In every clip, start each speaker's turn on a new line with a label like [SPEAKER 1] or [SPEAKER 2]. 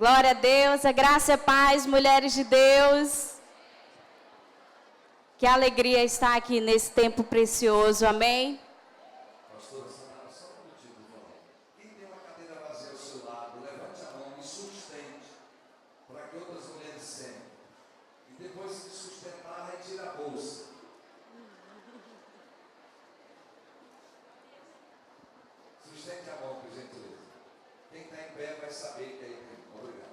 [SPEAKER 1] Glória a Deus, a graça e a paz, mulheres de Deus. Que alegria estar aqui nesse tempo precioso, amém?
[SPEAKER 2] Pastora Samara, só um minutinho, por favor. Quem tem uma cadeira vazia ao seu lado, levante a mão e sustente, para que outras mulheres sentem. E depois, se sustentar, retira a bolsa. Sustente a mão, por gentileza. Quem está em pé vai saber que é aí. Obrigado.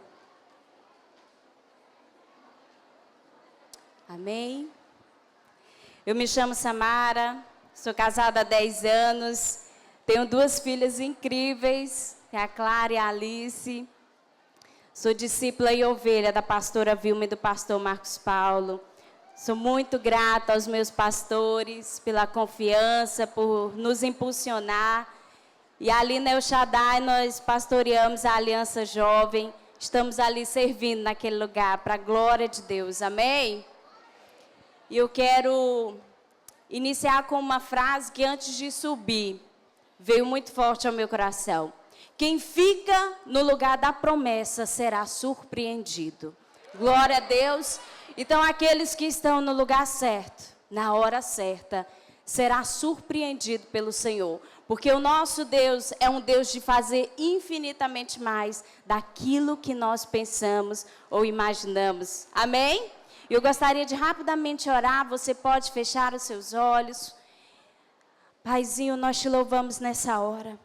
[SPEAKER 1] Amém? Eu me chamo Samara, sou casada há 10 anos, tenho 2 filhas incríveis, a Clara e a Alice. Sou discípula e ovelha da pastora Vilma e do pastor Marcos Paulo. Sou muito grata aos meus pastores pela confiança, por nos impulsionar. E ali na El Shaddai nós pastoreamos a Aliança Jovem. Estamos ali servindo naquele lugar para a glória de Deus. Amém? E eu quero iniciar com uma frase que antes de subir veio muito forte ao meu coração. Quem fica no lugar da promessa será surpreendido. Glória a Deus. Então aqueles que estão no lugar certo, na hora certa, será surpreendido pelo Senhor. Porque o nosso Deus é um Deus de fazer infinitamente mais daquilo que nós pensamos ou imaginamos. Amém? Eu gostaria de rapidamente orar, você pode fechar os seus olhos. Paizinho, nós te louvamos nessa hora.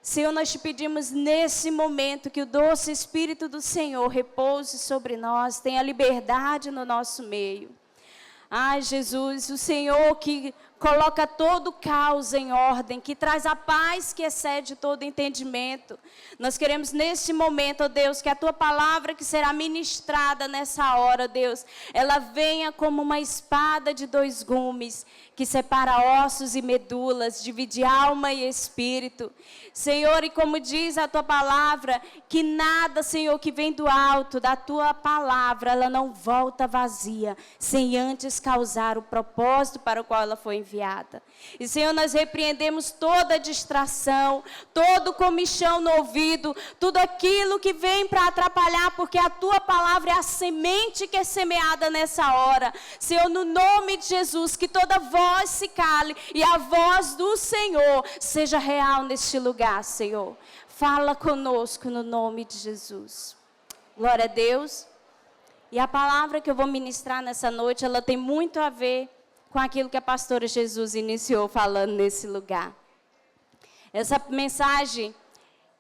[SPEAKER 1] Senhor, nós te pedimos nesse momento que o doce Espírito do Senhor repouse sobre nós, tenha liberdade no nosso meio. Ai, Jesus, o Senhor que coloca todo o caos em ordem, que traz a paz que excede todo entendimento. Nós queremos neste momento, ó Deus, que a Tua palavra que será ministrada nessa hora, Deus, ela venha como uma espada de 2 gumes, que separa ossos e medulas, divide alma e espírito. Senhor, e como diz a Tua palavra, que nada, Senhor, que vem do alto, da Tua palavra, ela não volta vazia, sem antes causar o propósito para o qual ela foi enviada. E, Senhor, nós repreendemos toda distração, todo comichão no ouvido, tudo aquilo que vem para atrapalhar, porque a Tua palavra é a semente que é semeada nessa hora. Senhor, no nome de Jesus, que toda voz se cale e a voz do Senhor seja real neste lugar, Senhor. Fala conosco no nome de Jesus. Glória a Deus. E a palavra que eu vou ministrar nessa noite, ela tem muito a ver com aquilo que a pastora Jesus iniciou falando nesse lugar. Essa mensagem,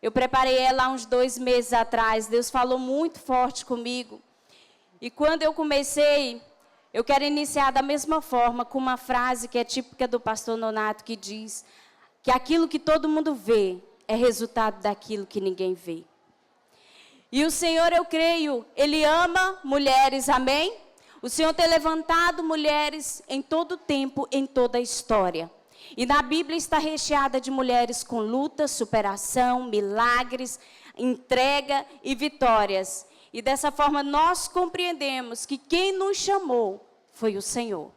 [SPEAKER 1] eu preparei ela há uns 2 meses atrás. Deus falou muito forte comigo. E quando eu comecei, eu quero iniciar da mesma forma, com uma frase que é típica do pastor Nonato, que diz que aquilo que todo mundo vê é resultado daquilo que ninguém vê. E o Senhor, eu creio, Ele ama mulheres, amém? O Senhor tem levantado mulheres em todo o tempo, em toda a história. E na Bíblia está recheada de mulheres com luta, superação, milagres, entrega e vitórias. E dessa forma nós compreendemos que quem nos chamou foi o Senhor.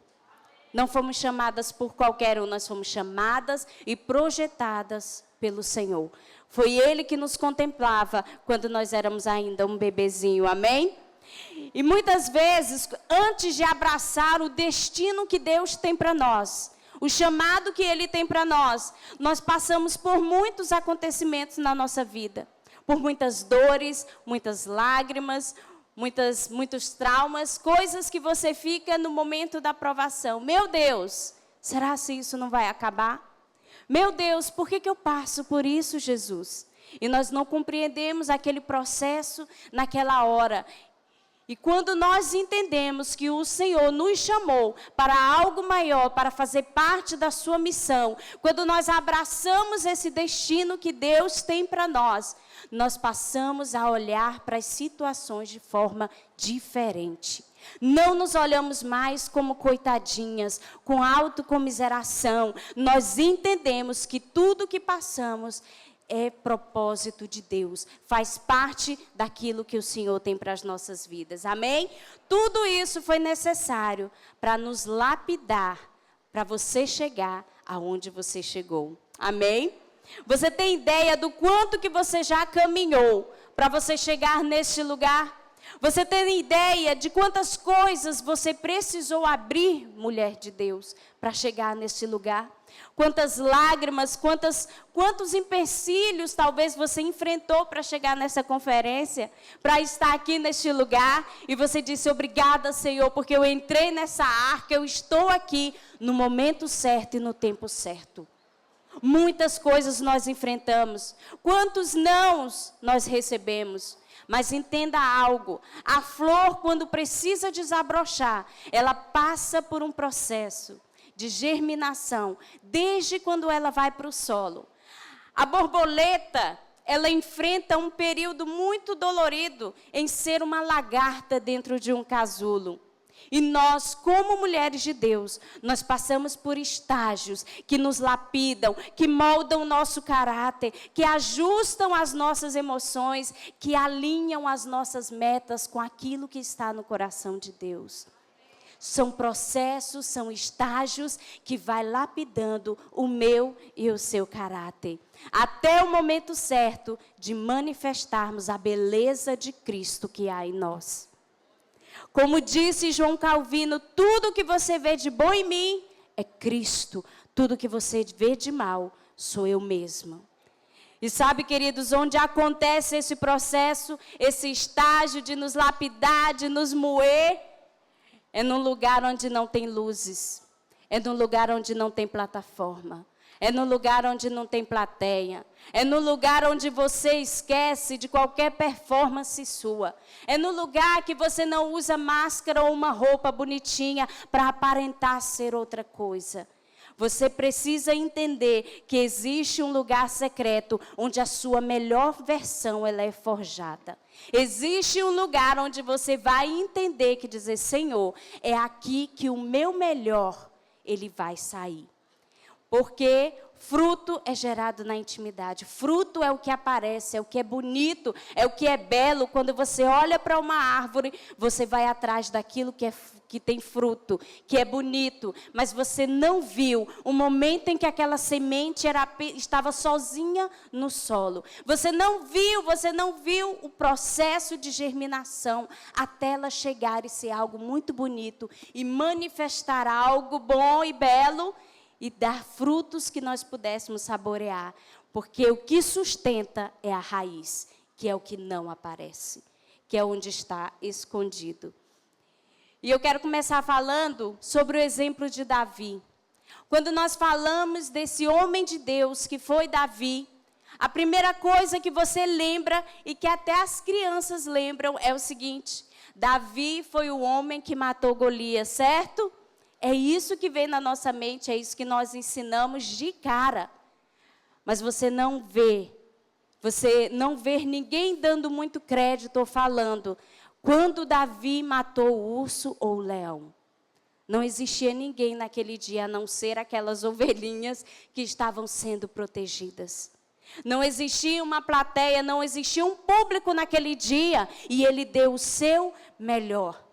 [SPEAKER 1] Não fomos chamadas por qualquer um, nós fomos chamadas e projetadas pelo Senhor. Foi Ele que nos contemplava quando nós éramos ainda um bebezinho, amém? E muitas vezes, antes de abraçar o destino que Deus tem para nós, o chamado que Ele tem para nós, nós passamos por muitos acontecimentos na nossa vida. Por muitas dores, muitas lágrimas, muitos traumas, coisas que você fica no momento da provação. Meu Deus, será que isso não vai acabar? Meu Deus, por que eu passo por isso, Jesus? E nós não compreendemos aquele processo naquela hora. E quando nós entendemos que o Senhor nos chamou para algo maior, para fazer parte da sua missão, quando nós abraçamos esse destino que Deus tem para nós passamos a olhar para as situações de forma diferente. Não nos olhamos mais como coitadinhas, com autocomiseração. Nós entendemos que tudo que passamos é propósito de Deus, faz parte daquilo que o Senhor tem para as nossas vidas, amém? Tudo isso foi necessário para nos lapidar, para você chegar aonde você chegou, amém? Você tem ideia do quanto que você já caminhou para você chegar neste lugar? Você tem ideia de quantas coisas você precisou abrir, mulher de Deus, para chegar neste lugar? Quantas lágrimas, quantos empecilhos talvez você enfrentou para chegar nessa conferência, para estar aqui neste lugar, e você disse: obrigada, Senhor, porque eu entrei nessa arca, eu estou aqui no momento certo e no tempo certo. Muitas coisas nós enfrentamos, quantos nãos nós recebemos. Mas entenda algo, a flor, quando precisa desabrochar, ela passa por um processo de germinação, desde quando ela vai para o solo. A borboleta, ela enfrenta um período muito dolorido em ser uma lagarta dentro de um casulo. E nós, como mulheres de Deus, nós passamos por estágios que nos lapidam, que moldam o nosso caráter, que ajustam as nossas emoções, que alinham as nossas metas com aquilo que está no coração de Deus. São processos, são estágios que vai lapidando o meu e o seu caráter. Até o momento certo de manifestarmos a beleza de Cristo que há em nós. Como disse João Calvino, tudo que você vê de bom em mim é Cristo. Tudo que você vê de mal sou eu mesma. E sabe, queridos, onde acontece esse processo, esse estágio de nos lapidar, de nos moer, é num lugar onde não tem luzes, é num lugar onde não tem plataforma, é no lugar onde não tem plateia, é no lugar onde você esquece de qualquer performance sua, é no lugar que você não usa máscara ou uma roupa bonitinha para aparentar ser outra coisa. Você precisa entender que existe um lugar secreto onde a sua melhor versão ela é forjada. Existe um lugar onde você vai entender que dizer: Senhor, é aqui que o meu melhor ele vai sair. Porque fruto é gerado na intimidade. Fruto é o que aparece, é o que é bonito, é o que é belo. Quando você olha para uma árvore, você vai atrás daquilo que tem fruto, que é bonito. Mas você não viu o momento em que aquela semente estava sozinha no solo. Você não viu o processo de germinação até ela chegar e ser algo muito bonito e manifestar algo bom e belo, e dar frutos que nós pudéssemos saborear. Porque o que sustenta é a raiz, que é o que não aparece, que é onde está escondido. E eu quero começar falando sobre o exemplo de Davi. Quando nós falamos desse homem de Deus que foi Davi, a primeira coisa que você lembra, e que até as crianças lembram, é o seguinte: Davi foi o homem que matou Golias, certo? É isso que vem na nossa mente, é isso que nós ensinamos de cara. Mas você não vê ninguém dando muito crédito ou falando quando Davi matou o urso ou o leão. Não existia ninguém naquele dia, a não ser aquelas ovelhinhas que estavam sendo protegidas. Não existia uma plateia, não existia um público naquele dia, e ele deu o seu melhor.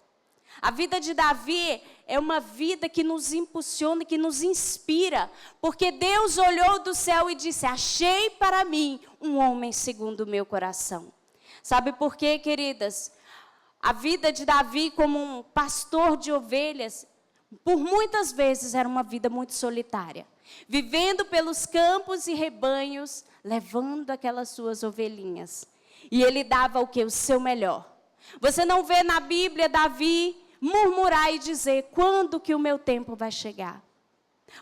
[SPEAKER 1] A vida de Davi é uma vida que nos impulsiona, que nos inspira, porque Deus olhou do céu e disse: achei para mim um homem segundo o meu coração. Sabe por quê, queridas? A vida de Davi como um pastor de ovelhas, por muitas vezes era uma vida muito solitária, vivendo pelos campos e rebanhos, levando aquelas suas ovelhinhas. E ele dava o quê? O seu melhor. Você não vê na Bíblia Davi murmurar e dizer: quando que o meu tempo vai chegar?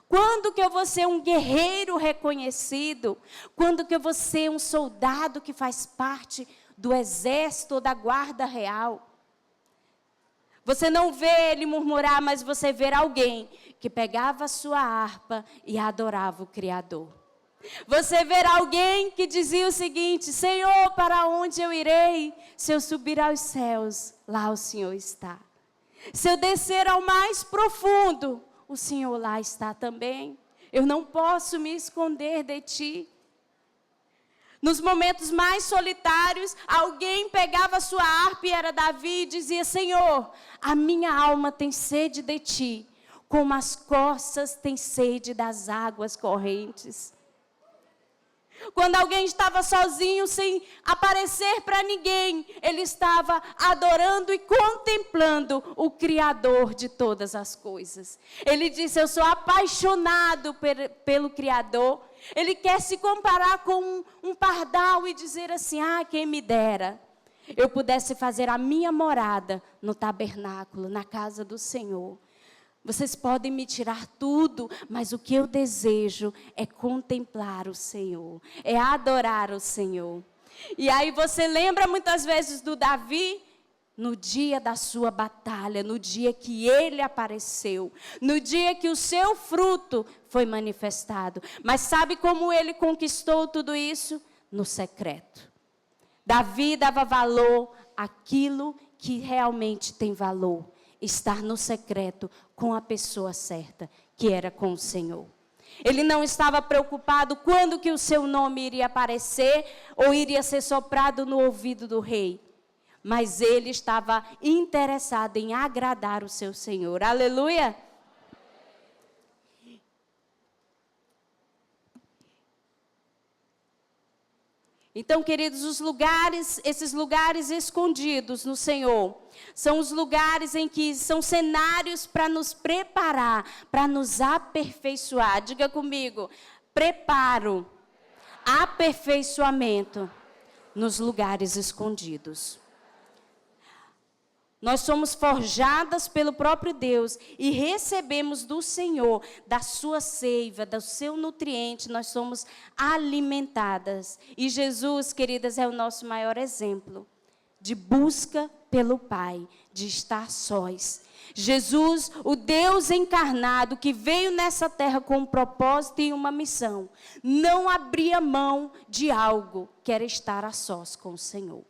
[SPEAKER 1] Quando que eu vou ser um guerreiro reconhecido? Quando que eu vou ser um soldado que faz parte do exército ou da guarda real? Você não vê ele murmurar, mas você vê alguém que pegava a sua harpa e adorava o Criador. Você vê alguém que dizia o seguinte: Senhor, para onde eu irei? Se eu subir aos céus, lá o Senhor está. Se eu descer ao mais profundo, o Senhor lá está também. Eu não posso me esconder de ti. Nos momentos mais solitários, alguém pegava a sua harpa, e era Davi, e dizia: Senhor, a minha alma tem sede de ti, como as corças têm sede das águas correntes. Quando alguém estava sozinho, sem aparecer para ninguém, ele estava adorando e contemplando o Criador de todas as coisas. Ele disse: eu sou apaixonado pelo Criador. Ele quer se comparar com um pardal e dizer assim: quem me dera eu pudesse fazer a minha morada no tabernáculo, na casa do Senhor. Vocês podem me tirar tudo, mas o que eu desejo é contemplar o Senhor, é adorar o Senhor. E aí você lembra muitas vezes do Davi, no dia da sua batalha, no dia que ele apareceu, no dia que o seu fruto foi manifestado. Mas sabe como ele conquistou tudo isso? No secreto. Davi dava valor àquilo que realmente tem valor. Estar no secreto com a pessoa certa, que era com o Senhor. Ele não estava preocupado quando que o seu nome iria aparecer ou iria ser soprado no ouvido do rei. Mas ele estava interessado em agradar o seu Senhor. Aleluia! Então, queridos, esses lugares escondidos no Senhor, são os lugares em que são cenários para nos preparar, para nos aperfeiçoar. Diga comigo: preparo, aperfeiçoamento nos lugares escondidos. Nós somos forjadas pelo próprio Deus e recebemos do Senhor, da sua seiva, do seu nutriente, nós somos alimentadas. E Jesus, queridas, é o nosso maior exemplo de busca pelo Pai, de estar sós. Jesus, o Deus encarnado, que veio nessa terra com um propósito e uma missão, não abria mão de algo, que era estar a sós com o Senhor.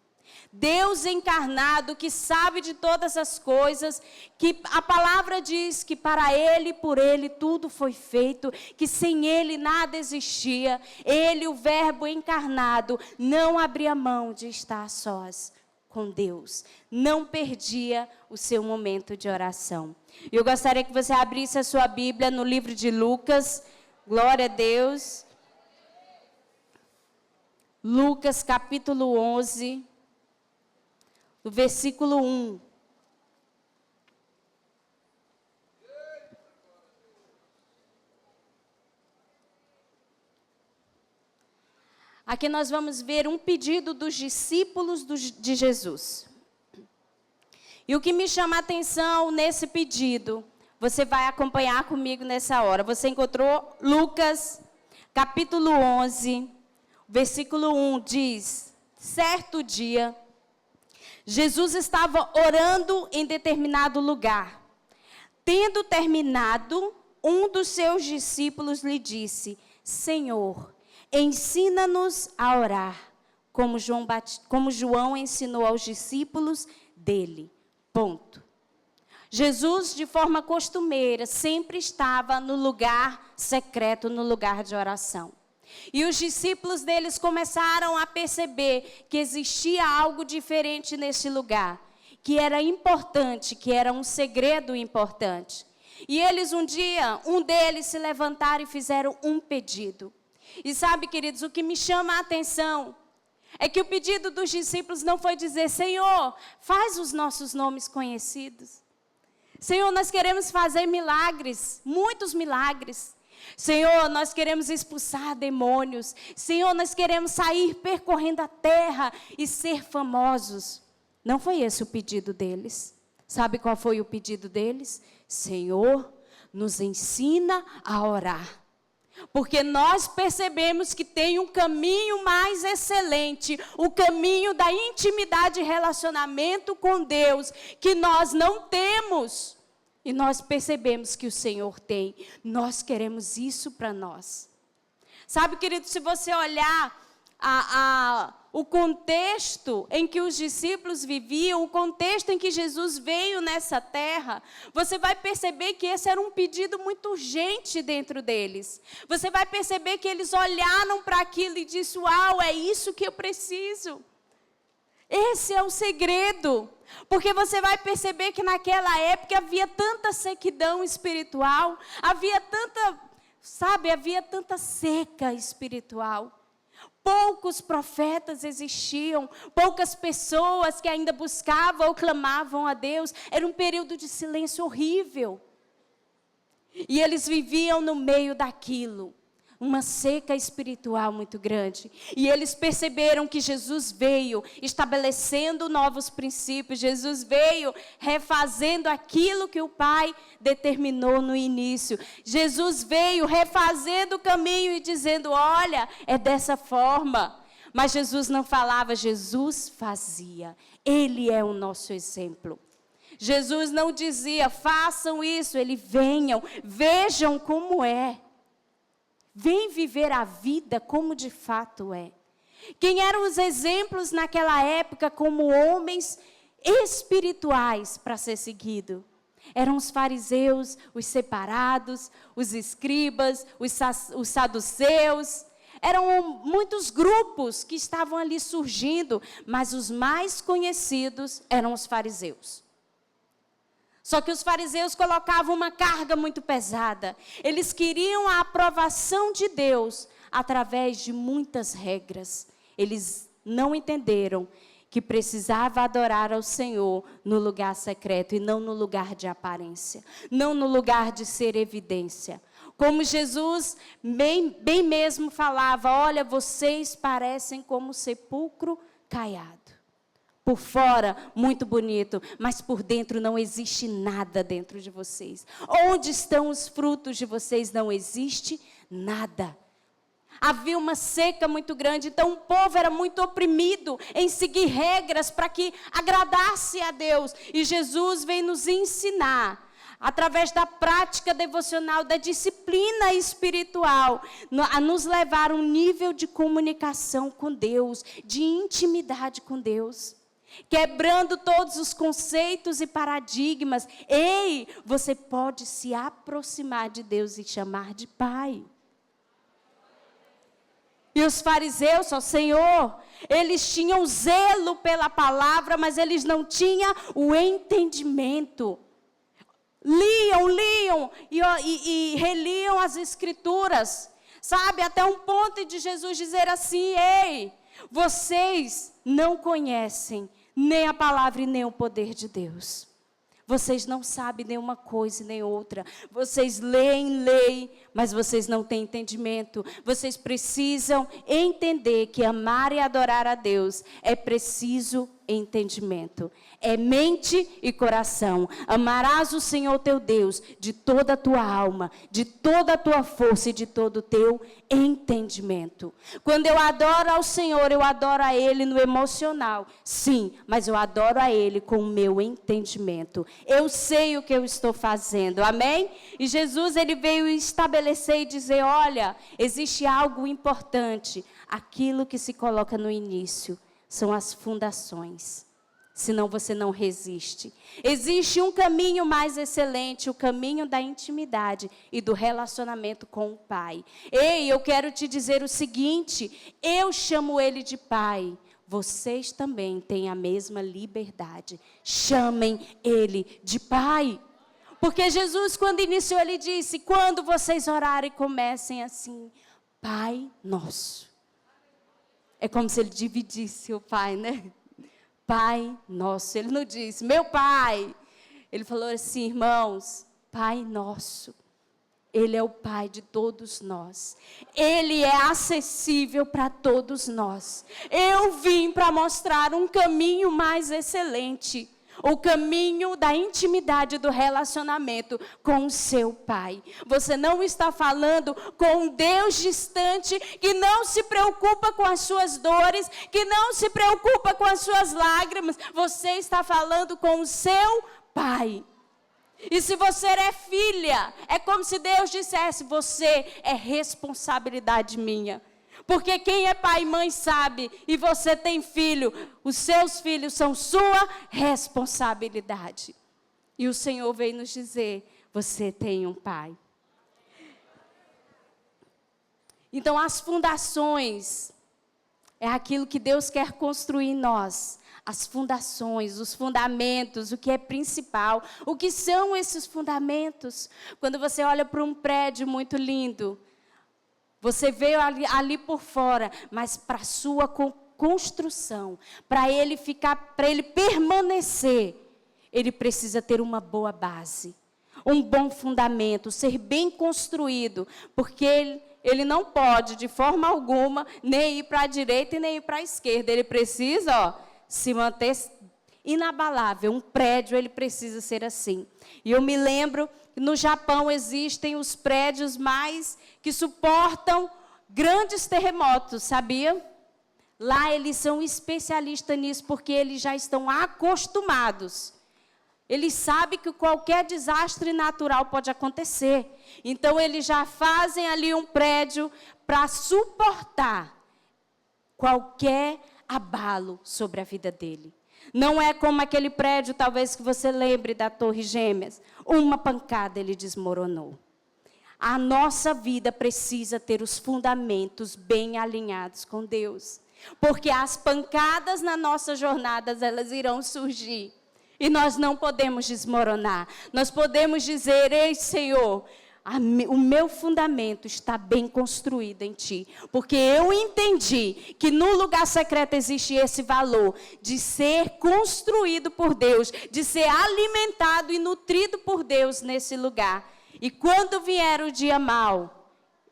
[SPEAKER 1] Deus encarnado, que sabe de todas as coisas, que a palavra diz que para Ele e por Ele tudo foi feito, que sem Ele nada existia. Ele, o Verbo encarnado, não abria mão de estar sós com Deus. Não perdia o seu momento de oração. Eu gostaria que você abrisse a sua Bíblia no livro de Lucas. Glória a Deus. Lucas capítulo 11. No versículo 1. Aqui nós vamos ver um pedido dos discípulos de Jesus. E o que me chama a atenção nesse pedido, você vai acompanhar comigo nessa hora. Você encontrou Lucas, capítulo 11, versículo 1, diz: certo dia, Jesus estava orando em determinado lugar. Tendo terminado, um dos seus discípulos lhe disse: Senhor, ensina-nos a orar, como João ensinou aos discípulos dele. Ponto. Jesus, de forma costumeira, sempre estava no lugar secreto, no lugar de oração. E os discípulos deles começaram a perceber que existia algo diferente nesse lugar, que era importante, que era um segredo importante. E eles um deles se levantaram e fizeram um pedido. E sabe, queridos, o que me chama a atenção é que o pedido dos discípulos não foi dizer: Senhor, faz os nossos nomes conhecidos. Senhor, nós queremos fazer milagres, muitos milagres. Senhor, nós queremos expulsar demônios. Senhor, nós queremos sair percorrendo a terra e ser famosos. Não foi esse o pedido deles. Sabe qual foi o pedido deles? Senhor, nos ensina a orar. Porque nós percebemos que tem um caminho mais excelente, o caminho da intimidade e relacionamento com Deus, que nós não temos. E nós percebemos que o Senhor tem. Nós queremos isso para nós. Sabe, querido, se você olhar o contexto em que os discípulos viviam, o contexto em que Jesus veio nessa terra, você vai perceber que esse era um pedido muito urgente dentro deles. Você vai perceber que eles olharam para aquilo e disseram: uau, é isso que eu preciso. Esse é o segredo. Porque você vai perceber que naquela época havia tanta sequidão espiritual, havia tanta seca espiritual. Poucos profetas existiam, poucas pessoas que ainda buscavam ou clamavam a Deus. Era um período de silêncio horrível. E eles viviam no meio daquilo, uma seca espiritual muito grande. E eles perceberam que Jesus veio estabelecendo novos princípios. Jesus veio refazendo aquilo que o Pai determinou no início. Jesus veio refazendo o caminho e dizendo, olha, é dessa forma. Mas Jesus não falava, Jesus fazia. Ele é o nosso exemplo. Jesus não dizia, façam isso. Ele, venham, vejam como é. Vem viver a vida como de fato é. Quem eram os exemplos naquela época como homens espirituais para ser seguido? Eram os fariseus, os separados, os escribas, os saduceus. Eram muitos grupos que estavam ali surgindo, mas os mais conhecidos eram os fariseus. Só que os fariseus colocavam uma carga muito pesada. Eles queriam a aprovação de Deus através de muitas regras. Eles não entenderam que precisava adorar ao Senhor no lugar secreto e não no lugar de aparência, não no lugar de ser evidência. Como Jesus bem mesmo falava, olha, vocês parecem como sepulcro caiado. Por fora, muito bonito, mas por dentro não existe nada dentro de vocês. Onde estão os frutos de vocês? Não existe nada. Havia uma seca muito grande, então o povo era muito oprimido em seguir regras para que agradasse a Deus. E Jesus vem nos ensinar, através da prática devocional, da disciplina espiritual, a nos levar a um nível de comunicação com Deus, de intimidade com Deus. Quebrando todos os conceitos e paradigmas. Ei, você pode se aproximar de Deus e chamar de Pai. E os fariseus, ó Senhor, eles tinham zelo pela palavra, mas eles não tinham o entendimento. Liam e reliam as escrituras. Sabe, até um ponto de Jesus dizer assim, ei, vocês não conhecem nem a palavra e nem o poder de Deus. Vocês não sabem nem uma coisa nem outra. Vocês leem, mas vocês não têm entendimento. Vocês precisam entender que amar e adorar a Deus é preciso entendimento. É mente e coração. Amarás o Senhor teu Deus de toda a tua alma, de toda a tua força e de todo o teu entendimento. Quando eu adoro ao Senhor, eu adoro a Ele no emocional. Sim, mas eu adoro a Ele com o meu entendimento. Eu sei o que eu estou fazendo. Amém? E Jesus, Ele veio estabelecer e dizer, olha, existe algo importante. Aquilo que se coloca no início são as fundações. Senão você não resiste. Existe um caminho mais excelente, o caminho da intimidade e do relacionamento com o Pai. Ei, eu quero te dizer o seguinte, eu chamo Ele de Pai. Vocês também têm a mesma liberdade. Chamem Ele de Pai. Porque Jesus, quando iniciou, Ele disse, quando vocês orarem, comecem assim, Pai Nosso. É como se Ele dividisse o Pai, né? Pai Nosso. Ele não disse, meu Pai. Ele falou assim, irmãos, Pai Nosso. Ele é o Pai de todos nós. Ele é acessível para todos nós. Eu vim para mostrar um caminho mais excelente. O caminho da intimidade, do relacionamento com o seu Pai. Você não está falando com um Deus distante, que não se preocupa com as suas dores, que não se preocupa com as suas lágrimas. Você está falando com o seu Pai. E se você é filha, é como se Deus dissesse, você é responsabilidade minha. Porque quem é pai e mãe sabe, e você tem filho, os seus filhos são sua responsabilidade. E o Senhor veio nos dizer, você tem um pai. Então as fundações, é aquilo que Deus quer construir em nós. As fundações, os fundamentos, o que é principal. O que são esses fundamentos? Quando você olha para um prédio muito lindo, Você veio ali por fora, mas para a sua construção, para ele permanecer, ele precisa ter uma boa base, um bom fundamento, ser bem construído, porque ele não pode, de forma alguma, nem ir para a direita e nem ir para a esquerda. Ele precisa, se manter inabalável. Um prédio, ele precisa ser assim. E eu me lembro que no Japão existem os prédios que suportam grandes terremotos, sabia? Lá eles são especialistas nisso, porque eles já estão acostumados. Eles sabem que qualquer desastre natural pode acontecer. Então, eles já fazem ali um prédio para suportar qualquer abalo sobre a vida dele. Não é como aquele prédio, talvez, que você lembre da Torre Gêmeas. Uma pancada ele desmoronou. A nossa vida precisa ter os fundamentos bem alinhados com Deus. Porque as pancadas na nossa jornada, elas irão surgir. E nós não podemos desmoronar. Nós podemos dizer: ei, Senhor, o meu fundamento está bem construído em Ti. Porque eu entendi que no lugar secreto existe esse valor de ser construído por Deus, de ser alimentado e nutrido por Deus nesse lugar. E quando vier o dia mau,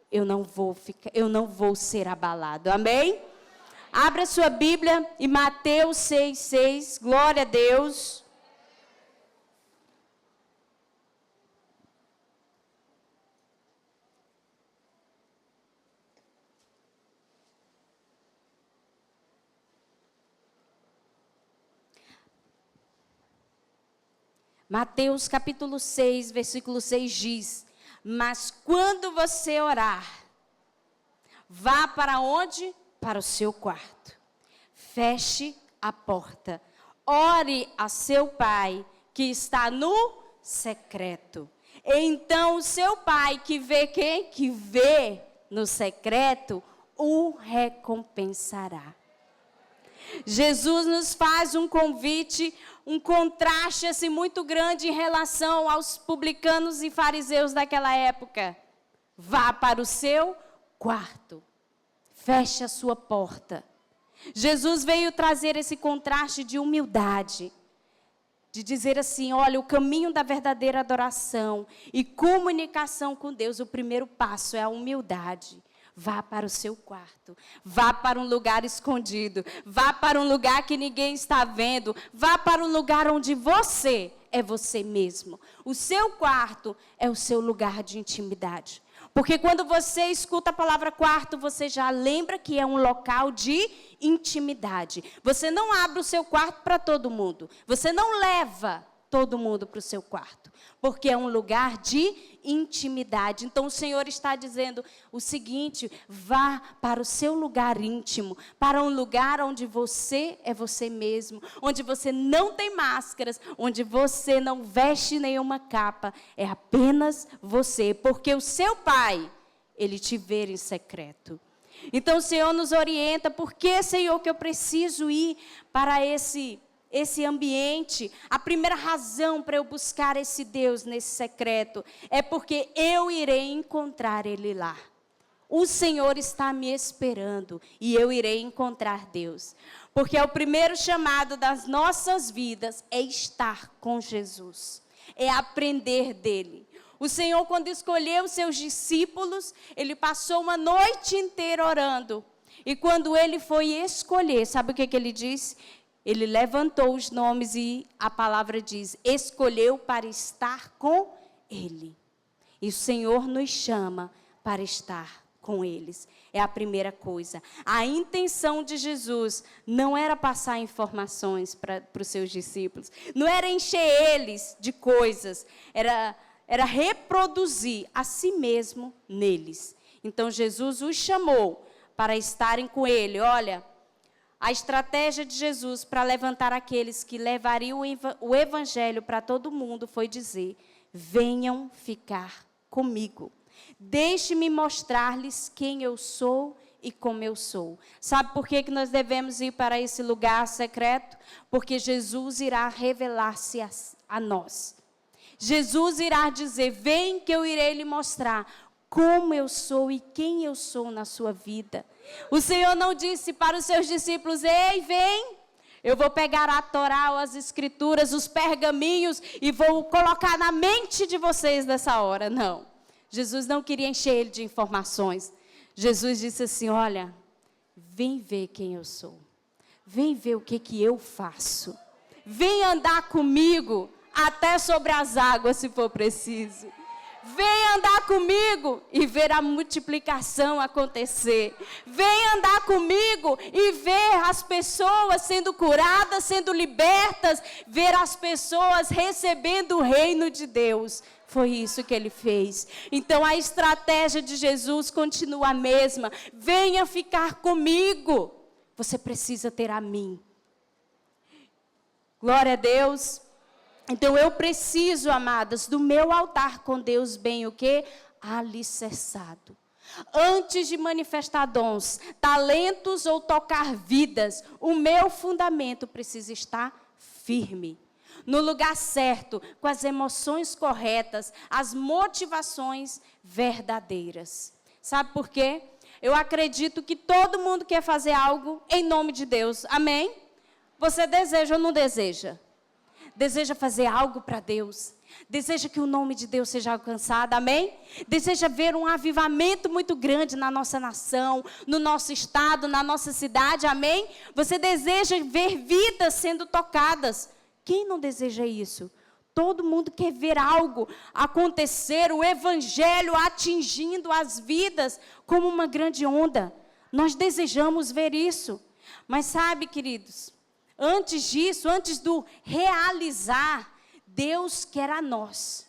[SPEAKER 1] eu não vou ser abalado. Amém? Abra sua Bíblia em Mateus 6,6. Glória a Deus. Mateus capítulo 6, versículo 6 diz: mas quando você orar, vá para onde? Para o seu quarto. Feche a porta. Ore a seu pai que está no secreto. Então o seu pai que vê quem? Que vê no secreto, o recompensará. Jesus nos faz um convite, um contraste assim, muito grande em relação aos publicanos e fariseus daquela época. Vá para o seu quarto. Feche a sua porta. Jesus veio trazer esse contraste de humildade. De dizer assim: olha, o caminho da verdadeira adoração e comunicação com Deus, o primeiro passo é a humildade. Vá para o seu quarto, vá para um lugar escondido, vá para um lugar que ninguém está vendo, vá para um lugar onde você é você mesmo. O seu quarto é o seu lugar de intimidade. Porque quando você escuta a palavra quarto, você já lembra que é um local de intimidade. Você não abre o seu quarto para todo mundo, você não leva todo mundo para o seu quarto, porque é um lugar de intimidade. Então o Senhor está dizendo o seguinte: vá para o seu lugar íntimo, para um lugar onde você é você mesmo, onde você não tem máscaras, onde você não veste nenhuma capa, é apenas você, porque o seu Pai, Ele te vê em secreto. Então o Senhor nos orienta: por que, Senhor, que eu preciso ir para esse ambiente? A primeira razão para eu buscar esse Deus nesse secreto é porque eu irei encontrar Ele lá. O Senhor está me esperando e eu irei encontrar Deus. Porque é o primeiro chamado das nossas vidas, é estar com Jesus, é aprender dEle. O Senhor, quando escolheu os seus discípulos, Ele passou uma noite inteira orando. E quando Ele foi escolher, sabe o que Ele disse? Ele levantou os nomes e a palavra diz: escolheu para estar com Ele. E o Senhor nos chama para estar com eles. É a primeira coisa. A intenção de Jesus não era passar informações para os seus discípulos. Não era encher eles de coisas. Era reproduzir a si mesmo neles. Então Jesus os chamou para estarem com Ele. Olha, a estratégia de Jesus para levantar aqueles que levariam o evangelho para todo mundo foi dizer: venham ficar comigo. Deixe-me mostrar-lhes quem eu sou e como eu sou. Sabe por que nós devemos ir para esse lugar secreto? Porque Jesus irá revelar-se a nós. Jesus irá dizer: vem que eu irei lhe mostrar como eu sou e quem eu sou na sua vida. O Senhor não disse para os seus discípulos: ei, vem, eu vou pegar a Torá, as escrituras, os pergaminhos e vou colocar na mente de vocês nessa hora. Não, Jesus não queria encher ele de informações. Jesus disse assim: olha, vem ver quem eu sou. Vem ver o que eu faço. Vem andar comigo até sobre as águas, se for preciso. Vem andar comigo e ver a multiplicação acontecer. Vem andar comigo e ver as pessoas sendo curadas, sendo libertas. Ver as pessoas recebendo o reino de Deus. Foi isso que ele fez. Então a estratégia de Jesus continua a mesma. Venha ficar comigo. Você precisa ter a mim. Glória a Deus. Então eu preciso, amadas, do meu altar com Deus bem o quê? Alicerçado. Antes de manifestar dons, talentos ou tocar vidas, o meu fundamento precisa estar firme. No lugar certo, com as emoções corretas, as motivações verdadeiras. Sabe por quê? Eu acredito que todo mundo quer fazer algo em nome de Deus. Amém? Você deseja ou não deseja? Deseja fazer algo para Deus? Deseja que o nome de Deus seja alcançado? Amém? Deseja ver um avivamento muito grande na nossa nação, no nosso estado, na nossa cidade? Amém? Você deseja ver vidas sendo tocadas? Quem não deseja isso? Todo mundo quer ver algo acontecer, o evangelho atingindo as vidas como uma grande onda. Nós desejamos ver isso. Mas sabe, queridos, antes disso, antes do realizar, Deus quer a nós.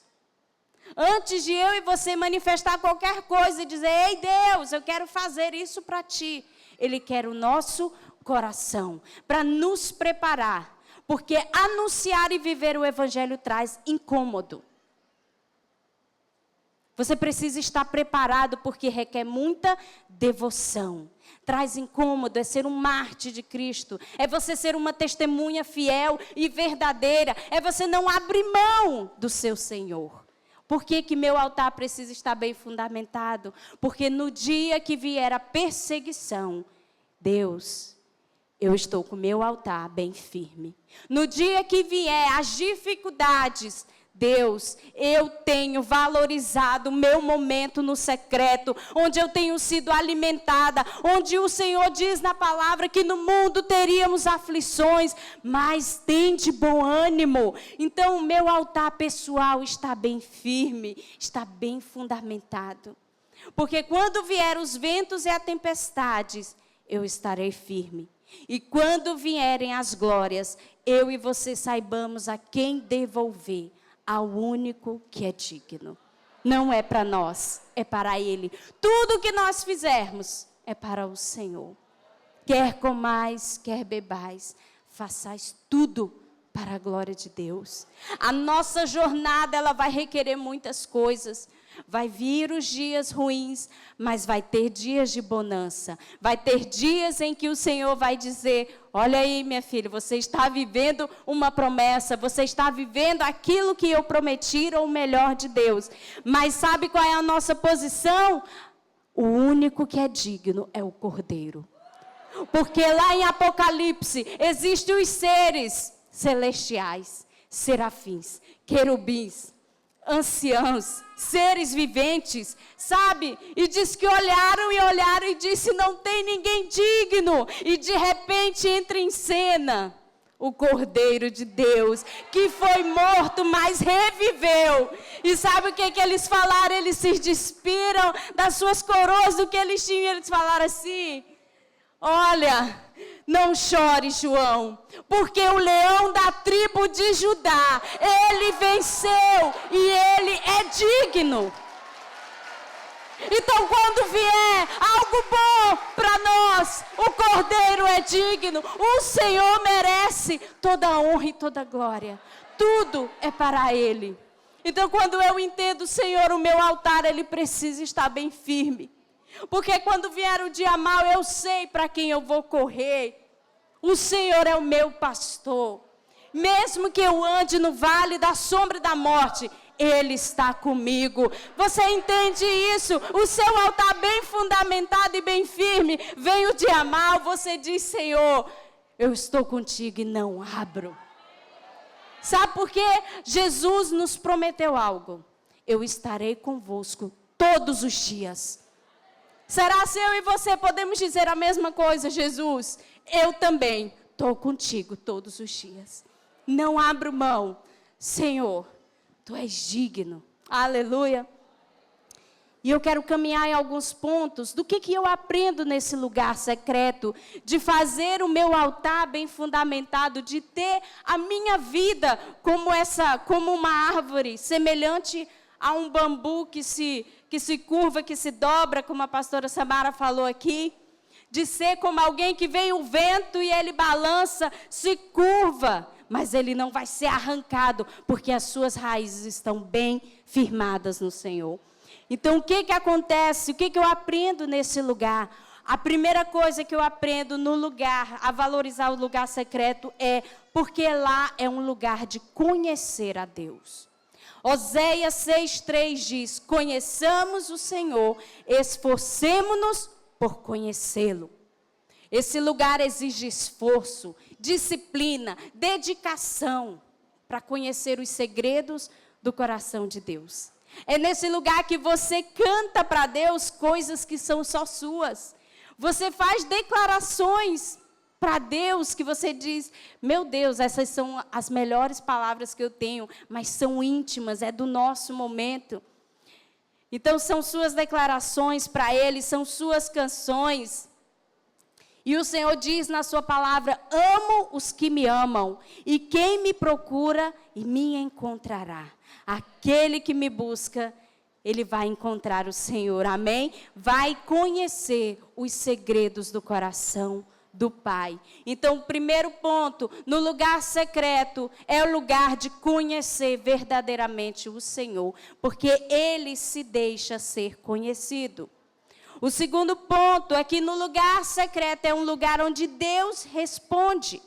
[SPEAKER 1] Antes de eu e você manifestar qualquer coisa e dizer: ei Deus, eu quero fazer isso para ti. Ele quer o nosso coração, para nos preparar. Porque anunciar e viver o evangelho traz incômodo. Você precisa estar preparado porque requer muita devoção. Traz incômodo, é ser um mártir de Cristo. É você ser uma testemunha fiel e verdadeira. É você não abrir mão do seu Senhor. Por que meu altar precisa estar bem fundamentado? Porque no dia que vier a perseguição, Deus, eu estou com o meu altar bem firme. No dia que vier as dificuldades, Deus, eu tenho valorizado o meu momento no secreto, onde eu tenho sido alimentada, onde o Senhor diz na palavra que no mundo teríamos aflições, mas tem de bom ânimo. Então o meu altar pessoal está bem firme, está bem fundamentado. Porque quando vier os ventos e as tempestades, eu estarei firme. E quando vierem as glórias, eu e você saibamos a quem devolver, ao único que é digno. Não é para nós, é para Ele. Tudo que nós fizermos é para o Senhor. Quer comais, quer bebais, façais tudo para a glória de Deus. A nossa jornada, ela vai requerer muitas coisas. Vai vir os dias ruins, mas vai ter dias de bonança. Vai ter dias em que o Senhor vai dizer: olha aí, minha filha, você está vivendo uma promessa, você está vivendo aquilo que eu prometi, ou o melhor de Deus. Mas sabe qual é a nossa posição? O único que é digno é o Cordeiro. Porque lá em Apocalipse existem os seres celestiais, serafins, querubins, anciãos, seres viventes, sabe? E diz que olharam e disse: não tem ninguém digno. E de repente entra em cena o Cordeiro de Deus, que foi morto, mas reviveu. E sabe o que eles falaram? Eles se despiram das suas coroas, do que eles tinham. Eles falaram assim: olha, não chore, João, porque o leão da tribo de Judá, ele venceu e ele é digno. Então, quando vier algo bom para nós, o Cordeiro é digno, o Senhor merece toda a honra e toda a glória. Tudo é para Ele. Então, quando eu entendo, Senhor, o meu altar, ele precisa estar bem firme. Porque quando vier o dia mau, eu sei para quem eu vou correr. O Senhor é o meu pastor. Mesmo que eu ande no vale da sombra da morte, Ele está comigo. Você entende isso? O seu altar bem fundamentado e bem firme vem o dia mal, você diz: Senhor, eu estou contigo e não abro. Sabe por quê? Jesus nos prometeu algo: eu estarei convosco todos os dias. Será se eu e você podemos dizer a mesma coisa? Jesus, eu também estou contigo todos os dias. Não abro mão. Senhor, Tu és digno. Aleluia. E eu quero caminhar em alguns pontos do que eu aprendo nesse lugar secreto, de fazer o meu altar bem fundamentado, de ter a minha vida como uma árvore, semelhante a um bambu que se curva, que se dobra, como a pastora Samara falou aqui, de ser como alguém que vem o vento e ele balança, se curva, mas ele não vai ser arrancado, porque as suas raízes estão bem firmadas no Senhor. Então, o que acontece? O que eu aprendo nesse lugar? A primeira coisa que eu aprendo no lugar, a valorizar o lugar secreto, é porque lá é um lugar de conhecer a Deus. Oséias 6,3 diz: conheçamos o Senhor, esforcemo-nos por conhecê-lo. Esse lugar exige esforço, disciplina, dedicação para conhecer os segredos do coração de Deus. É nesse lugar que você canta para Deus coisas que são só suas. Você faz declarações para Deus que você diz: meu Deus, essas são as melhores palavras que eu tenho, mas são íntimas, é do nosso momento. Então são suas declarações para Ele, são suas canções. E o Senhor diz na sua palavra: amo os que me amam, e quem me procura e me encontrará. Aquele que me busca, ele vai encontrar o Senhor, amém? Vai conhecer os segredos do coração do Pai. Então, o primeiro ponto, no lugar secreto, é o lugar de conhecer verdadeiramente o Senhor, porque Ele se deixa ser conhecido. O segundo ponto é que no lugar secreto é um lugar onde Deus responde.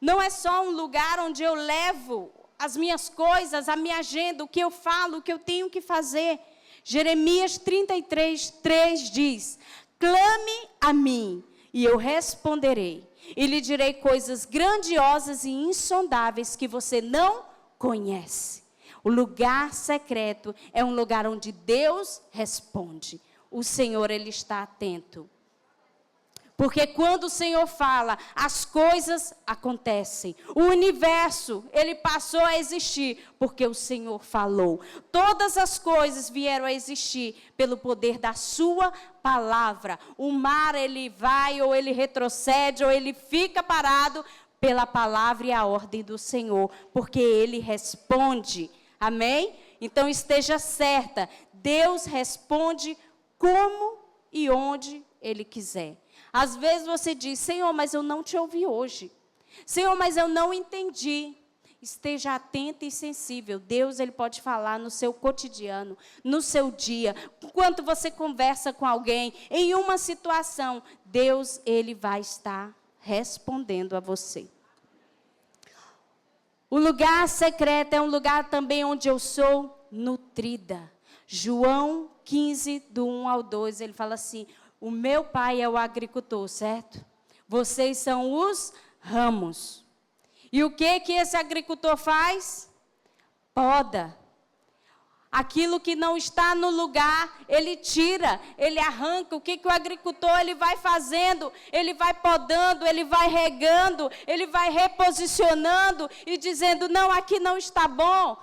[SPEAKER 1] Não é só um lugar onde eu levo as minhas coisas, a minha agenda, o que eu falo, o que eu tenho que fazer. Jeremias 33:3 diz: clame a mim e eu responderei, e lhe direi coisas grandiosas e insondáveis que você não conhece. O lugar secreto é um lugar onde Deus responde. O Senhor, Ele está atento. Porque quando o Senhor fala, as coisas acontecem. O universo, ele passou a existir porque o Senhor falou. Todas as coisas vieram a existir pelo poder da sua palavra. O mar, ele vai ou ele retrocede ou ele fica parado pela palavra e a ordem do Senhor. Porque Ele responde. Amém? Então esteja certa, Deus responde como e onde Ele quiser. Às vezes você diz: Senhor, mas eu não te ouvi hoje. Senhor, mas eu não entendi. Esteja atento e sensível. Deus, Ele pode falar no seu cotidiano, no seu dia. Enquanto você conversa com alguém, em uma situação, Deus, Ele vai estar respondendo a você. O lugar secreto é um lugar também onde eu sou nutrida. João 15, do 1 ao 2, ele fala assim: o meu pai é o agricultor, certo? Vocês são os ramos. E o que esse agricultor faz? Poda. Aquilo que não está no lugar, ele tira, ele arranca. O que o agricultor ele vai fazendo? Ele vai podando, ele vai regando, ele vai reposicionando e dizendo: não, aqui não está bom.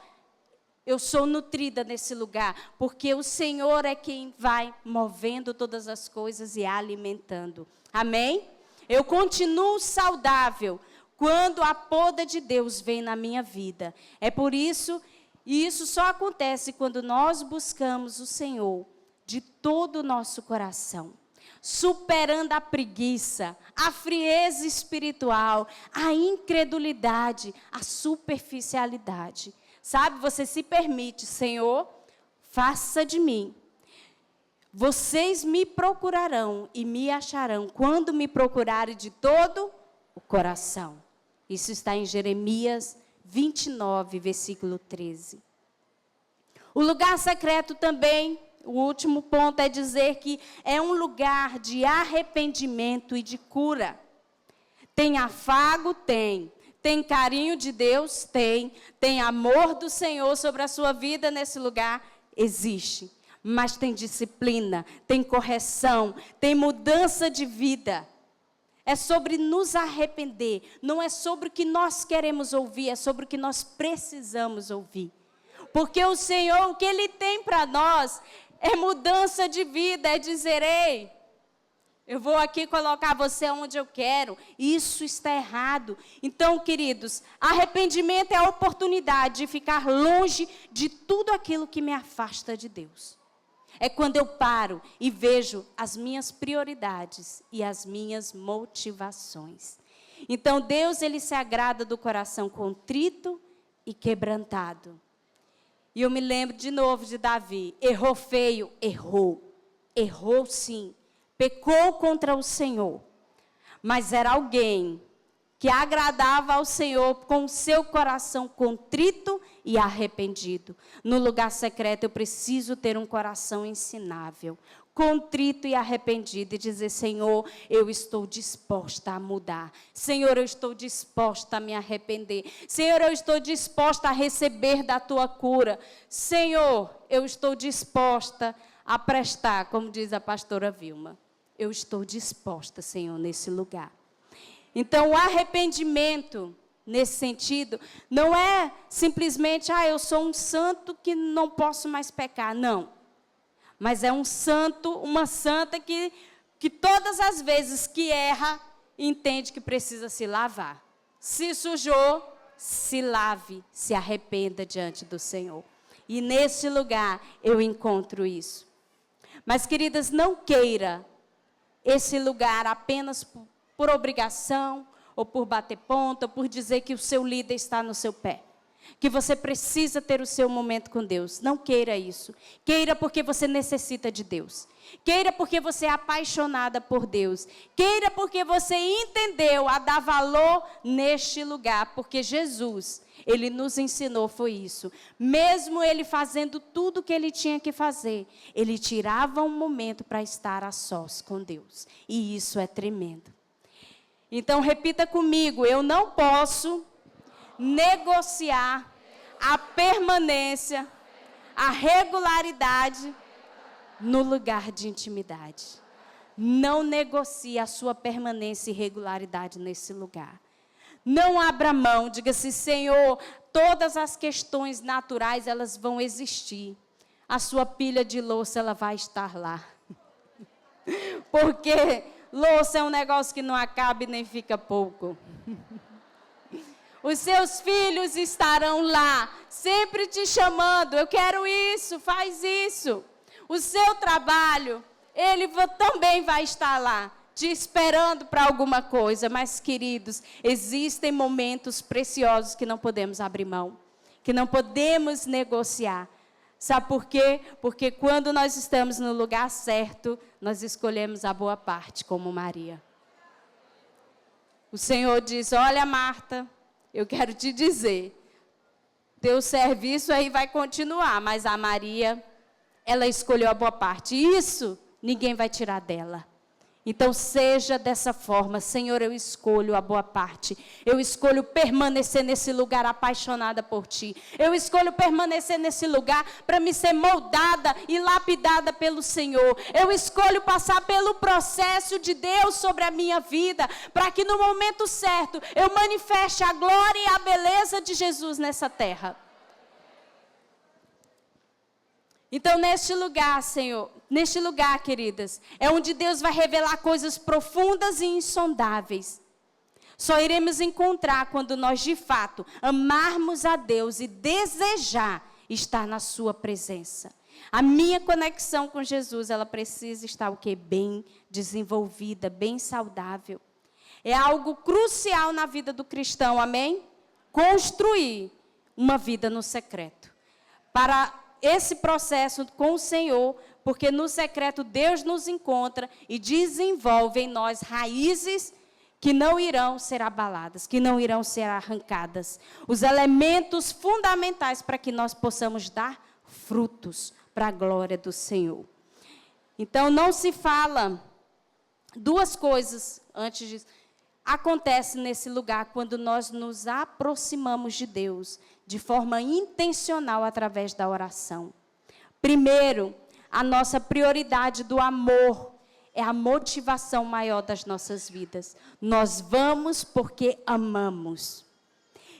[SPEAKER 1] Eu sou nutrida nesse lugar, porque o Senhor é quem vai movendo todas as coisas e alimentando. Amém? Eu continuo saudável quando a poda de Deus vem na minha vida. É por isso, e isso só acontece quando nós buscamos o Senhor de todo o nosso coração. Superando a preguiça, a frieza espiritual, a incredulidade, a superficialidade. Sabe, você se permite: Senhor, faça de mim. Vocês me procurarão e me acharão quando me procurarem de todo o coração. Isso está em Jeremias 29, versículo 13. O lugar secreto também, o último ponto é dizer que é um lugar de arrependimento e de cura. Tem afago? Tem. Tem carinho de Deus? Tem. Tem amor do Senhor sobre a sua vida nesse lugar? Existe. Mas tem disciplina, tem correção, tem mudança de vida. É sobre nos arrepender. Não é sobre o que nós queremos ouvir, é sobre o que nós precisamos ouvir. Porque o Senhor, o que Ele tem para nós é mudança de vida, é dizer, ei, eu vou aqui colocar você onde eu quero. Isso está errado. Então, queridos, arrependimento é a oportunidade de ficar longe de tudo aquilo que me afasta de Deus. É quando eu paro e vejo as minhas prioridades e as minhas motivações. Então, Deus, Ele se agrada do coração contrito e quebrantado. E eu me lembro de novo de Davi. Errou feio? Errou. Errou sim. Pecou contra o Senhor. Mas era alguém que agradava ao Senhor com o seu coração contrito e arrependido. No lugar secreto eu preciso ter um coração ensinável, contrito e arrependido, e dizer, Senhor, eu estou disposta a mudar. Senhor, eu estou disposta a me arrepender. Senhor, eu estou disposta a receber da tua cura. Senhor, eu estou disposta a prestar, como diz a pastora Vilma. Eu estou disposta, Senhor, nesse lugar. Então, o arrependimento, nesse sentido, não é simplesmente, eu sou um santo que não posso mais pecar. Não. Mas é um santo, uma santa que todas as vezes que erra, entende que precisa se lavar. Se sujou, se lave, se arrependa diante do Senhor. E nesse lugar eu encontro isso. Mas, queridas, não queira esse lugar apenas por obrigação, ou por bater ponta, ou por dizer que o seu líder está no seu pé. Que você precisa ter o seu momento com Deus. Não queira isso. Queira porque você necessita de Deus. Queira porque você é apaixonada por Deus. Queira porque você entendeu a dar valor neste lugar. Porque Jesus, Ele nos ensinou, foi isso. Mesmo Ele fazendo tudo o que Ele tinha que fazer, Ele tirava um momento para estar a sós com Deus. E isso é tremendo. Então, repita comigo, eu não posso negociar a permanência, a regularidade no lugar de intimidade. Não negocie a sua permanência e regularidade nesse lugar. Não abra mão, diga assim, Senhor, todas as questões naturais, elas vão existir. A sua pilha de louça, ela vai estar lá. Porque louça é um negócio que não acaba e nem fica pouco. Os seus filhos estarão lá, sempre te chamando, eu quero isso, faz isso. O seu trabalho, ele também vai estar lá, te esperando para alguma coisa. Mas, queridos, existem momentos preciosos que não podemos abrir mão, que não podemos negociar. Sabe por quê? Porque quando nós estamos no lugar certo, nós escolhemos a boa parte, como Maria. O Senhor diz, olha, Marta, eu quero te dizer, teu serviço aí vai continuar, mas a Maria, ela escolheu a boa parte. Isso ninguém vai tirar dela. Então, seja dessa forma. Senhor, eu escolho a boa parte. Eu escolho permanecer nesse lugar apaixonada por Ti. Eu escolho permanecer nesse lugar para me ser moldada e lapidada pelo Senhor. Eu escolho passar pelo processo de Deus sobre a minha vida, para que no momento certo eu manifeste a glória e a beleza de Jesus nessa terra. Então, neste lugar, Senhor, neste lugar, queridas, é onde Deus vai revelar coisas profundas e insondáveis. Só iremos encontrar quando nós, de fato, amarmos a Deus e desejar estar na sua presença. A minha conexão com Jesus, ela precisa estar o quê? Bem desenvolvida, bem saudável. É algo crucial na vida do cristão, amém? Construir uma vida no secreto. Para esse processo com o Senhor, porque no secreto Deus nos encontra e desenvolve em nós raízes que não irão ser abaladas, que não irão ser arrancadas. Os elementos fundamentais para que nós possamos dar frutos para a glória do Senhor. Então, não se fala, duas coisas antes disso. Acontece nesse lugar quando nós nos aproximamos de Deus de forma intencional através da oração. Primeiro, a nossa prioridade do amor é a motivação maior das nossas vidas. Nós vamos porque amamos.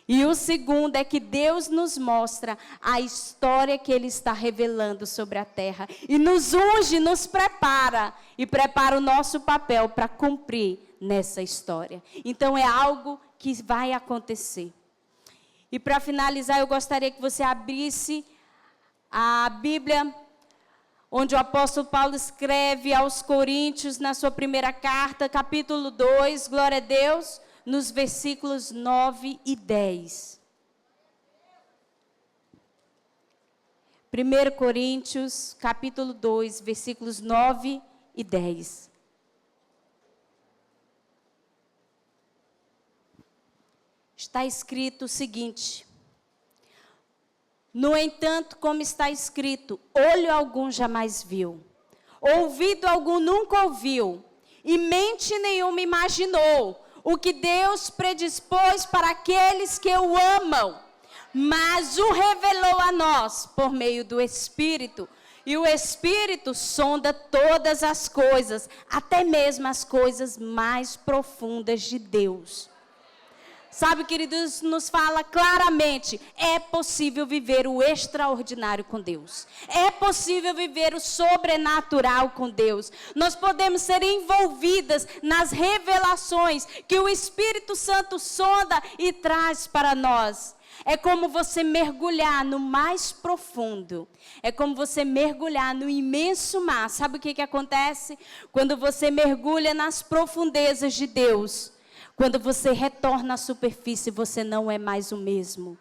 [SPEAKER 1] E o segundo é que Deus nos mostra a história que Ele está revelando sobre a terra. E nos unge, nos prepara. E prepara o nosso papel para cumprir nessa história. Então é algo que vai acontecer. E para finalizar, eu gostaria que você abrisse a Bíblia, onde o apóstolo Paulo escreve aos Coríntios, na sua primeira carta, capítulo 2, glória a Deus, nos versículos 9 e 10. 1 Coríntios, capítulo 2, versículos 9 e 10. Está escrito o seguinte: no entanto, como está escrito, olho algum jamais viu, ouvido algum nunca ouviu, e mente nenhuma imaginou o que Deus predispôs para aqueles que o amam, mas o revelou a nós por meio do Espírito. E o Espírito sonda todas as coisas, até mesmo as coisas mais profundas de Deus. Sabe, queridos, nos fala claramente, é possível viver o extraordinário com Deus. É possível viver o sobrenatural com Deus. Nós podemos ser envolvidas nas revelações que o Espírito Santo sonda e traz para nós. É como você mergulhar no mais profundo. É como você mergulhar no imenso mar. Sabe o que acontece? Quando você mergulha nas profundezas de Deus, quando você retorna à superfície, você não é mais o mesmo.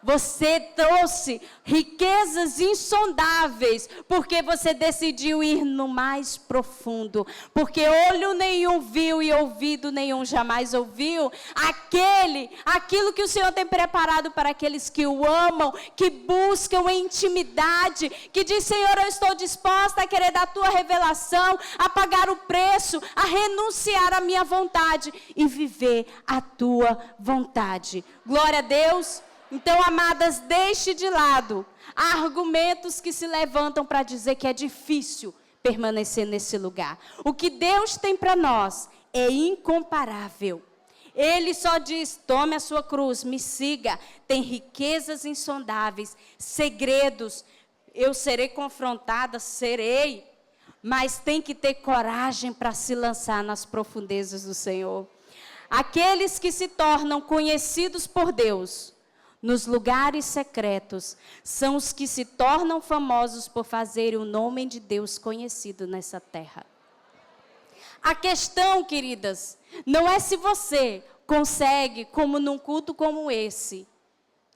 [SPEAKER 1] Você trouxe riquezas insondáveis, porque você decidiu ir no mais profundo. Porque olho nenhum viu e ouvido nenhum jamais ouviu aquilo que o Senhor tem preparado para aqueles que o amam, que buscam intimidade, que diz: Senhor, eu estou disposta a querer da tua revelação, a pagar o preço, a renunciar à minha vontade e viver a tua vontade. Glória a Deus. Então, amadas, deixe de lado argumentos que se levantam para dizer que é difícil permanecer nesse lugar. O que Deus tem para nós é incomparável. Ele só diz: tome a sua cruz, me siga. Tem riquezas insondáveis, segredos. Eu serei confrontada, serei. Mas tem que ter coragem para se lançar nas profundezas do Senhor. Aqueles que se tornam conhecidos por Deus nos lugares secretos, são os que se tornam famosos por fazerem o nome de Deus conhecido nessa terra. A questão, queridas, não é se você consegue, como num culto como esse,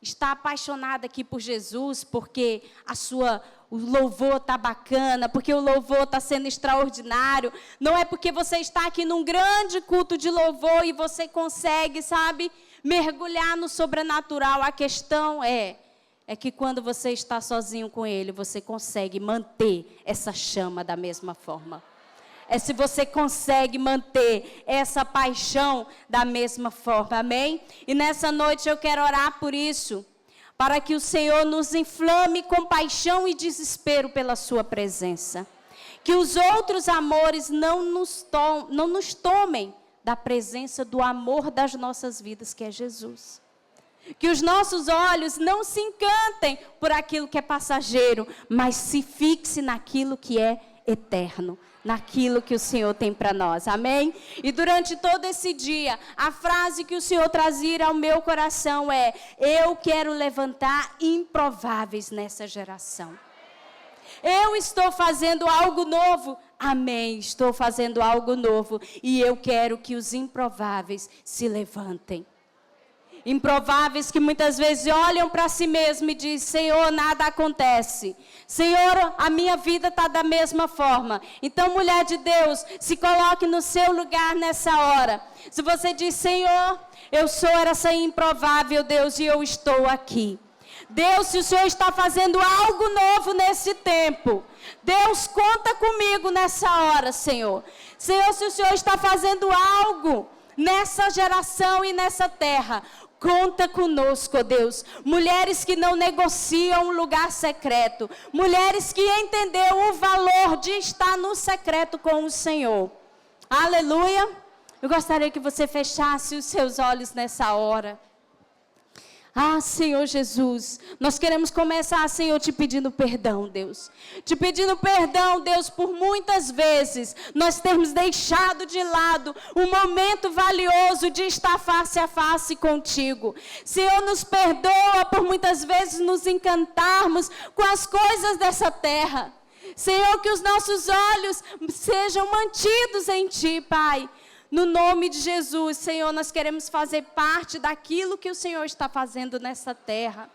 [SPEAKER 1] estar apaixonada aqui por Jesus, porque o louvor está bacana, porque o louvor está sendo extraordinário. Não é porque você está aqui num grande culto de louvor e você consegue, sabe, mergulhar no sobrenatural. A questão é que quando você está sozinho com Ele, você consegue manter essa chama da mesma forma. É se você consegue manter essa paixão da mesma forma, amém? E nessa noite eu quero orar por isso, para que o Senhor nos inflame com paixão e desespero pela sua presença. Que os outros amores não nos tomem da presença do amor das nossas vidas, que é Jesus. Que os nossos olhos não se encantem por aquilo que é passageiro, mas se fixe naquilo que é eterno, naquilo que o Senhor tem para nós, amém? E durante todo esse dia, a frase que o Senhor trazia ao meu coração é: eu quero levantar improváveis nessa geração. Eu estou fazendo algo novo. Amém, estou fazendo algo novo. E eu quero que os improváveis se levantem. Improváveis que muitas vezes olham para si mesmo e dizem: Senhor, nada acontece. Senhor, a minha vida está da mesma forma. Então, mulher de Deus, se coloque no seu lugar nessa hora. Se você diz: Senhor, eu sou essa improvável, Deus, e eu estou aqui. Deus, se o Senhor está fazendo algo novo nesse tempo, Deus, conta comigo nessa hora, Senhor. Senhor, se o Senhor está fazendo algo nessa geração e nessa terra, conta conosco, ó Deus. Mulheres que não negociam um lugar secreto. Mulheres que entenderam o valor de estar no secreto com o Senhor. Aleluia. Eu gostaria que você fechasse os seus olhos nessa hora. Ah, Senhor Jesus, nós queremos começar, Senhor, te pedindo perdão, Deus. Te pedindo perdão, Deus, por muitas vezes nós termos deixado de lado um momento valioso de estar face a face contigo. Senhor, nos perdoa por muitas vezes nos encantarmos com as coisas dessa terra. Senhor, que os nossos olhos sejam mantidos em Ti, Pai. No nome de Jesus, Senhor, nós queremos fazer parte daquilo que o Senhor está fazendo nessa terra.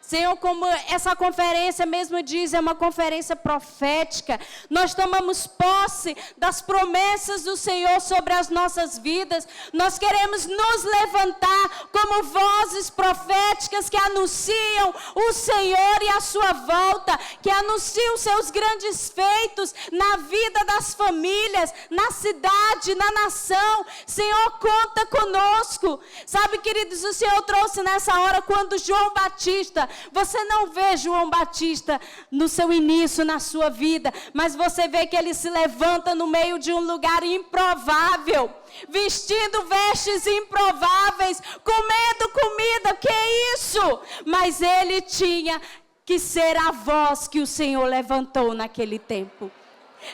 [SPEAKER 1] Senhor, como essa conferência mesmo diz, é uma conferência profética. Nós tomamos posse das promessas do Senhor sobre as nossas vidas. Nós queremos nos levantar como vozes proféticas que anunciam o Senhor e a sua volta, que anunciam seus grandes feitos na vida das famílias, na cidade, na nação. Senhor, conta conosco. Sabe, queridos, o Senhor trouxe nessa hora quando João Batista, você não vê João Batista no seu início, na sua vida, mas você vê que ele se levanta no meio de um lugar improvável, vestindo vestes improváveis, comendo comida, que é isso? Mas ele tinha que ser a voz que o Senhor levantou naquele tempo.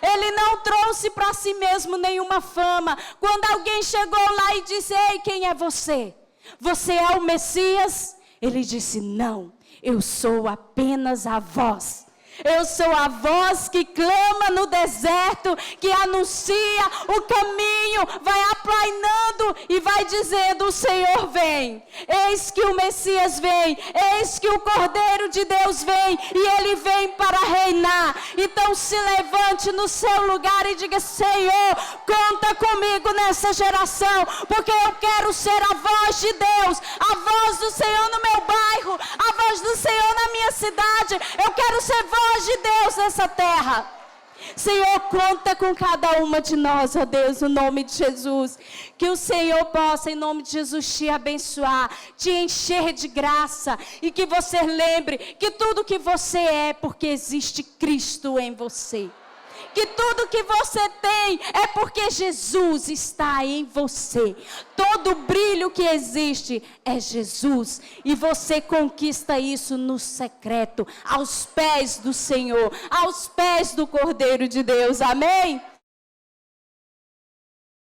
[SPEAKER 1] Ele não trouxe para si mesmo nenhuma fama. Quando alguém chegou lá e disse: ei, quem é você? Você é o Messias? Ele disse: não, eu sou apenas a voz. Eu sou a voz que clama no deserto, que anuncia o caminho, vai aplainando e vai dizendo: o Senhor vem. Eis que o Messias vem, eis que o Cordeiro de Deus vem, e Ele vem para reinar. Então se levante no seu lugar e diga: Senhor, conta comigo nessa geração, porque eu quero ser a voz de Deus, a voz do Senhor no meu bairro, a voz do Senhor na minha cidade. Eu quero ser voz de Deus nessa terra. Senhor, conta com cada uma de nós, ó Deus, no nome de Jesus. Que o Senhor possa, em nome de Jesus, te abençoar, te encher de graça, e que você lembre que tudo que você é, porque existe Cristo em você. Que tudo que você tem é porque Jesus está em você. Todo brilho que existe é Jesus. E você conquista isso no secreto, aos pés do Senhor, aos pés do Cordeiro de Deus. Amém?